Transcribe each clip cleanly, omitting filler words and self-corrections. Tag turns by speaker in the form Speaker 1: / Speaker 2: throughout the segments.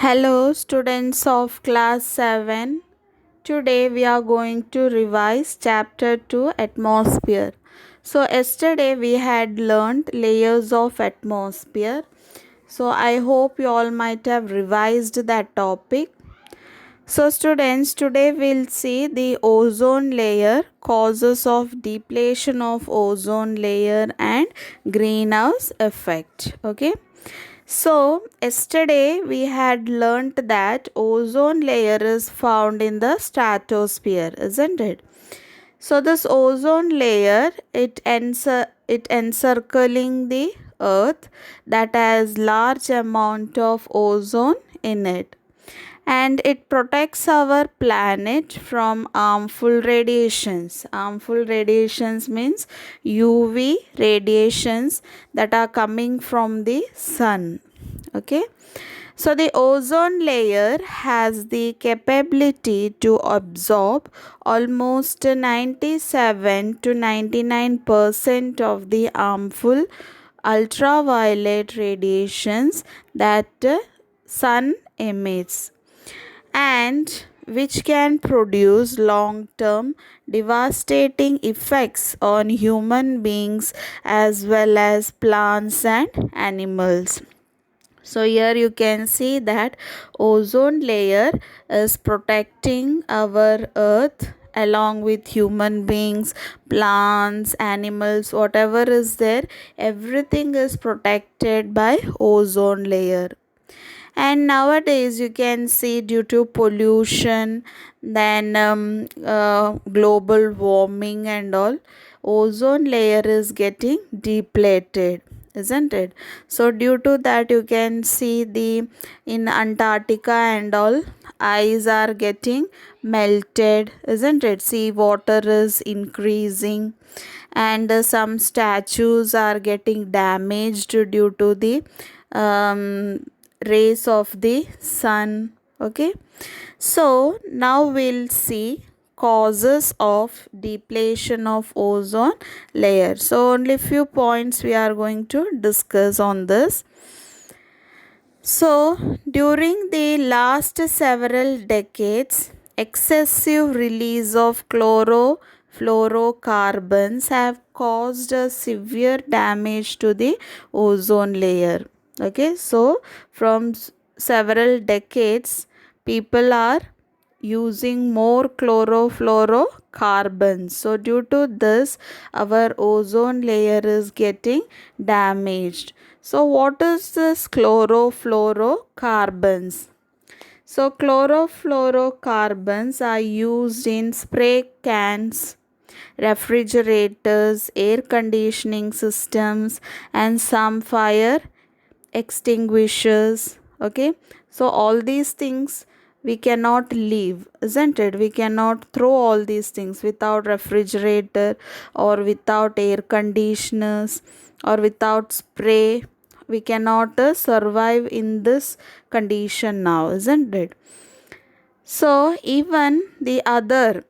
Speaker 1: Hello, students of class 7. Today we are going to revise chapter 2 atmosphere. So, yesterday we had learned layers of atmosphere. So, I hope you all might have revised that topic. So, students, today we'll see the ozone layer, causes of depletion of ozone layer, and greenhouse effect. Okay. So, yesterday we had learnt that ozone layer is found in the stratosphere, isn't it? So, this ozone layer it encircling the earth that has large amount of ozone in it, and it protects our planet from harmful radiations. Harmful radiations means UV radiations that are coming from the sun. Okay, so the ozone layer has the capability to absorb almost 97 to 99% of the harmful ultraviolet radiations that sun emits, and which can produce long term devastating effects on human beings as well as plants and animals. So here you can see that ozone layer is protecting our earth along with human beings, plants, animals, whatever is there, everything is protected by ozone layer. And nowadays you can see, due to pollution, then global warming and all, ozone layer is getting depleted, isn't it? So due to that, you can see the in Antarctica and all, ice are getting melted, isn't it? Sea water is increasing, and some statues are getting damaged due to the rays of the sun. Okay, so now we'll see causes of depletion of ozone layer. So only few points we are going to discuss on this. So during the last several decades, excessive release of chlorofluorocarbons have caused a severe damage to the ozone layer. Okay, so from several decades, people are using more chlorofluorocarbons. So due to this, our ozone layer is getting damaged. So what is this chlorofluorocarbons? So chlorofluorocarbons are used in spray cans, refrigerators, air conditioning systems, and some fire extinguishers. Okay, so all these things we cannot leave, isn't it? We cannot throw all these things without refrigerator, or without air conditioners, or without spray. We cannot survive in this condition now, isn't it? So even the other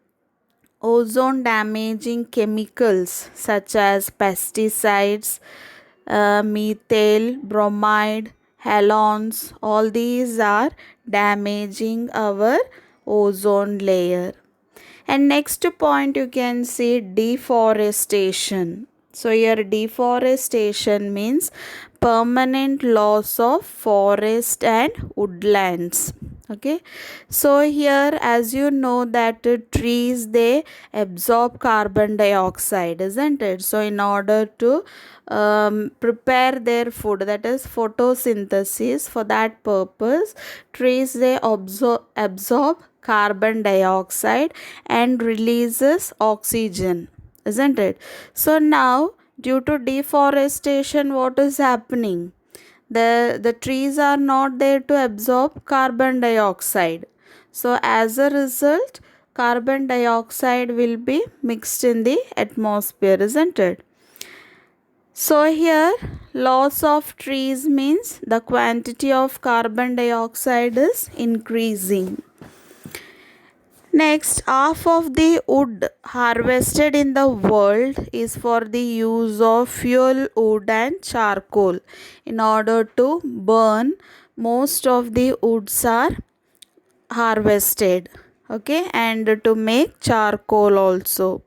Speaker 1: ozone damaging chemicals such as pesticides, methyl bromide, halogens, all these are damaging our ozone layer. And next point, you can see deforestation. So here deforestation means permanent loss of forest and woodlands. Okay, so here, as you know, that trees, they absorb carbon dioxide, isn't it? So in order to prepare their food, that is photosynthesis, for that purpose, trees, they absorb carbon dioxide and releases oxygen, isn't it? So now, due to deforestation, what is happening? The trees are not there to absorb carbon dioxide. So as a result, carbon dioxide will be mixed in the atmosphere, isn't it? So here, loss of trees means the quantity of carbon dioxide is increasing. Next, half of the wood harvested in the world is for the use of fuel wood and charcoal in order to burn most of the woods are harvested, okay, and to make charcoal also.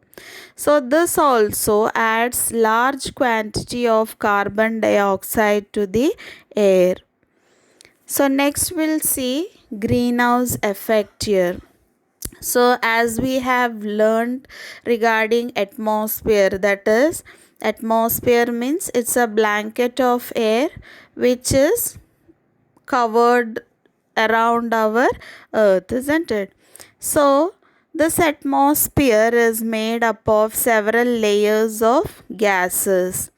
Speaker 1: So this also adds large quantity of carbon dioxide to the air. So next we'll see greenhouse effect here. So as we have learned regarding atmosphere, that is, atmosphere means it's a blanket of air which is covered around our earth, isn't it? So this atmosphere is made up of several layers of gases.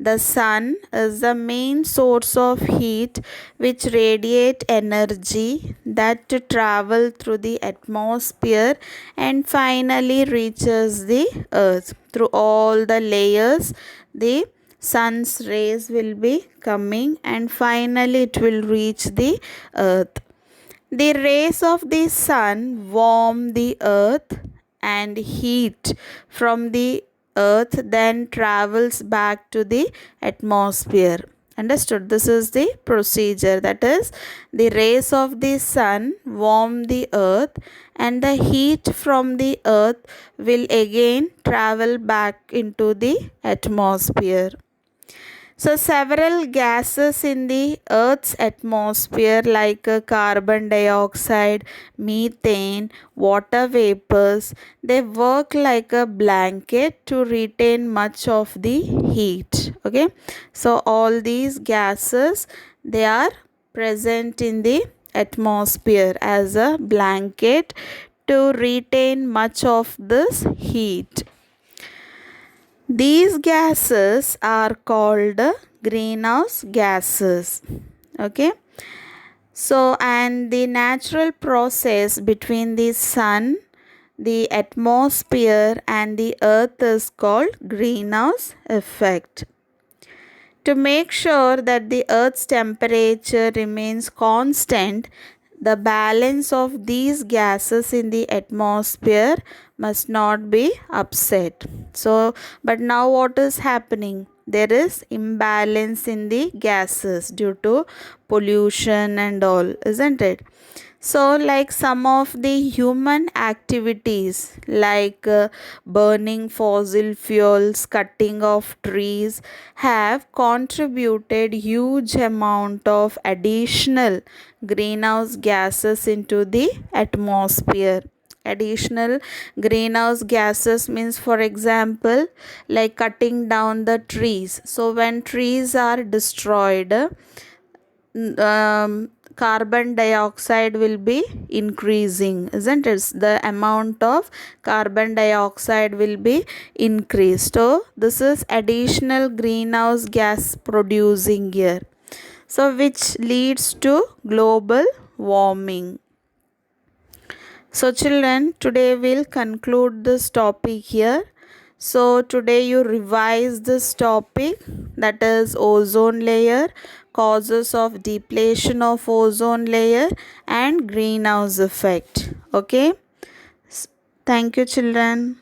Speaker 1: The sun is the main source of heat which radiate energy that travel through the atmosphere and finally reaches the earth. Through all the layers, the sun's rays will be coming and finally it will reach the earth. The rays of the sun warm the earth and heat from the earth then travels back to the atmosphere. Understood? This is the procedure. That is, the rays of the sun warm the earth and the heat from the earth will again travel back into the atmosphere. So, several gases in the Earth's atmosphere, like carbon dioxide, methane, water vapors, they work like a blanket to retain much of the heat. Okay, so all these gases, they are present in the atmosphere as a blanket to retain much of this heat. These gases are called greenhouse gases. Okay. So, and the natural process between the sun, the atmosphere, and the earth is called greenhouse effect. To make sure that the earth's temperature remains constant, the balance of these gases in the atmosphere must not be upset. So, but now what is happening? There is imbalance in the gases due to pollution and all, isn't it? So, like some of the human activities, like burning fossil fuels, cutting of trees, have contributed huge amount of additional greenhouse gases into the atmosphere. Additional greenhouse gases means, for example, like cutting down the trees. So when trees are destroyed, carbon dioxide will be increasing, isn't it? The amount of carbon dioxide will be increased. So this is additional greenhouse gas producing here, so which leads to global warming. So children, today we'll conclude this topic here. So today you revise this topic, that is ozone layer, causes of depletion of ozone layer and greenhouse effect. Okay. Thank you children.